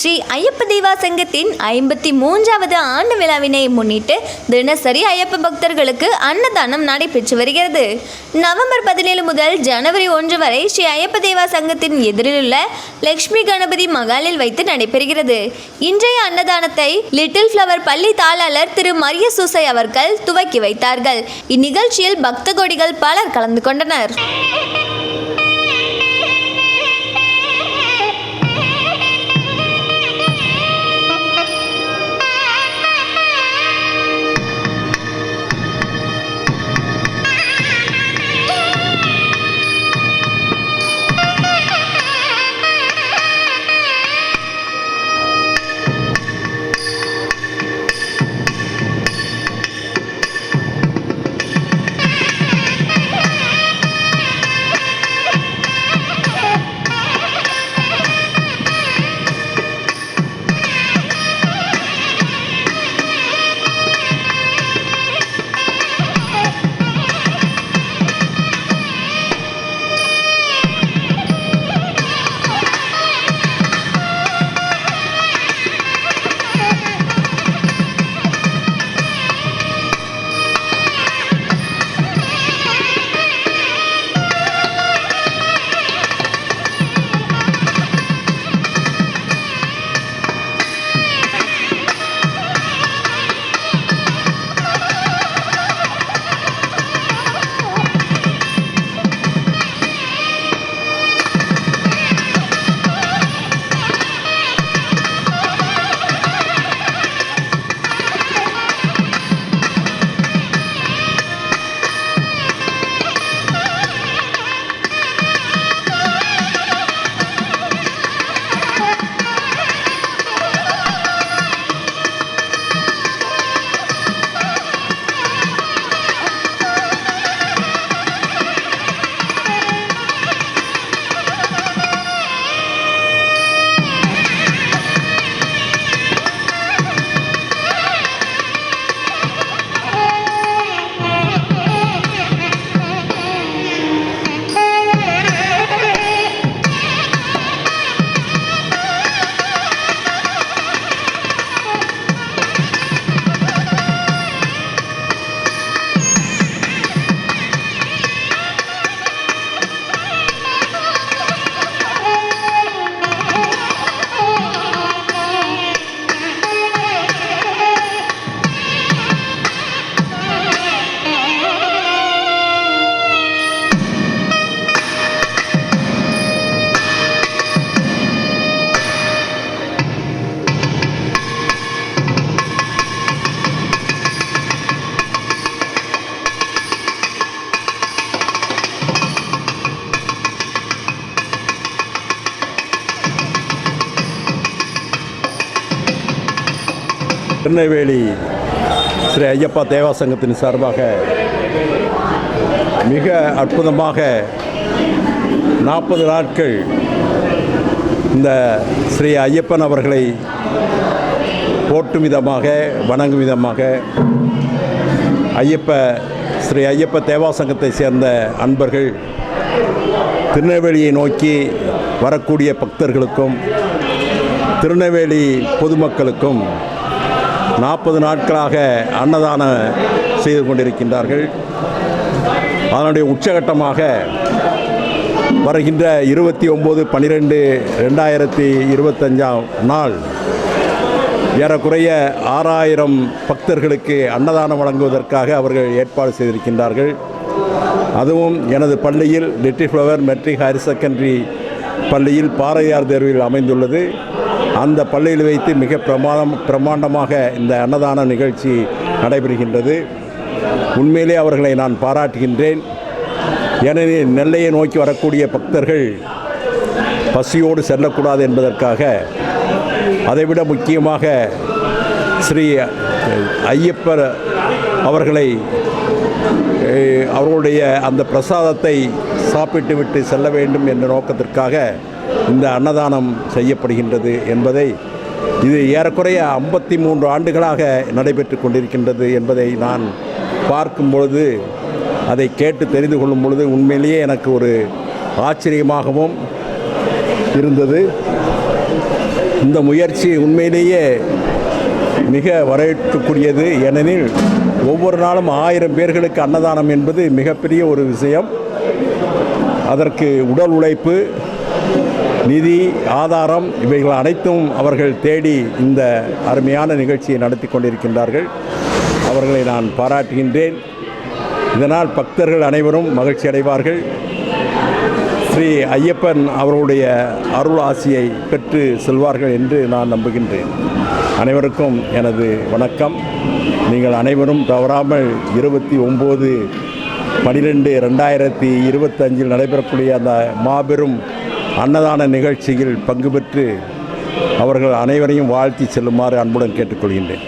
ஸ்ரீ ஐயப்ப தேவா சங்கத்தின் 53வது ஆண்டு விழாவினை முன்னிட்டு தினசரி ஐயப்ப பக்தர்களுக்கு அன்னதானம் நடைபெற்று வருகிறது. நவம்பர் 17 முதல் ஜனவரி 1 வரை ஸ்ரீ ஐயப்ப தேவா சங்கத்தின் எதிரிலுள்ள லட்சுமி கணபதி மகாலில் வைத்து நடைபெறுகிறது. இன்றைய அன்னதானத்தை லிட்டில் ஃப்ளவர் பள்ளி தாளாளர் திரு மரிய சூசை அவர்கள் துவக்கி வைத்தார்கள். இந்நிகழ்ச்சியில் பக்த கோடிகள் பலர் கலந்து கொண்டனர். திருநெல்வேலி ஸ்ரீ ஐயப்பா தேவா சங்கத்தின் சார்பாக மிக அற்புதமாக 40 நாட்கள் இந்த ஸ்ரீ ஐயப்பன் அவர்களை போற்றும் விதமாக வணங்கும் விதமாக ஸ்ரீ ஐயப்ப தேவா சங்கத்தை சேர்ந்த அன்பர்கள் திருநெல்வேலியை நோக்கி வரக்கூடிய பக்தர்களுக்கும் திருநெல்வேலி பொதுமக்களுக்கும் 40 நாட்களாக அன்னதானம் செய்து கொண்டிருக்கின்றார்கள். அதனுடைய உச்சகட்டமாக வருகின்ற 29/12/2025 நாள் ஏறக்குறைய 6000 பக்தர்களுக்கு அன்னதானம் வழங்குவதற்காக அவர்கள் ஏற்பாடு செய்திருக்கின்றார்கள். அதுவும் எனது பள்ளியில் little flower matric higher secondary பள்ளியில் பாரதியார் தேர்வில் அமைந்துள்ளது. அந்த பள்ளியில் வைத்து மிக பிரமாண்டமாக இந்த அன்னதான நிகழ்ச்சி நடைபெறுகின்றது. உண்மையிலே அவர்களை நான் பாராட்டுகின்றேன். ஏனெனில் நெல்லையை நோக்கி வரக்கூடிய பக்தர்கள் பசியோடு செல்லக்கூடாது என்பதற்காக, அதைவிட முக்கியமாக ஸ்ரீ ஐயப்பர் அவர்களை அவர்களுடைய அந்த பிரசாதத்தை சாப்பிட்டு விட்டு செல்ல வேண்டும் என்ற நோக்கத்திற்காக இந்த அன்னதானம் செய்யப்படுகின்றது என்பதை, இது ஏறக்குறைய 53 ஆண்டுகளாக நடைபெற்று கொண்டிருக்கின்றது என்பதை நான் பார்க்கும் பொழுது, அதை கேட்டு தெரிந்து கொள்ளும் பொழுது உண்மையிலேயே எனக்கு ஒரு ஆச்சரியமாகவும் இருந்தது. இந்த முயற்சி உண்மையிலேயே மிக வரவேற்கக்கூடியது. ஏனெனில் ஒவ்வொரு நாளும் 1000 பேர்களுக்கு அன்னதானம் என்பது மிகப்பெரிய ஒரு விஷயம். அதற்கு உடல் உழைப்பு, நிதி ஆதாரம் இவைகள் அனைத்தும் அவர்கள் தேடி இந்த அருமையான நிகழ்ச்சியை நடத்தி கொண்டிருக்கின்றார்கள். அவர்களை நான் பாராட்டுகின்றேன். இதனால் பக்தர்கள் அனைவரும் மகிழ்ச்சி அடைவார்கள். ஸ்ரீ ஐயப்பன் அவர்களுடைய அருள் ஆசியை பெற்று செல்வார்கள் என்று நான் நம்புகின்றேன். அனைவருக்கும் எனது வணக்கம். நீங்கள் அனைவரும் தவறாமல் 29/12/2025 நடைபெறக்கூடிய அந்த மாபெரும் அன்னதான நிகழ்ச்சியில் பங்கு பெற்று அவர்கள் அனைவரையும் வாழ்த்தி செல்லுமாறு அன்புடன் கேட்டுக்கொள்கின்றேன்.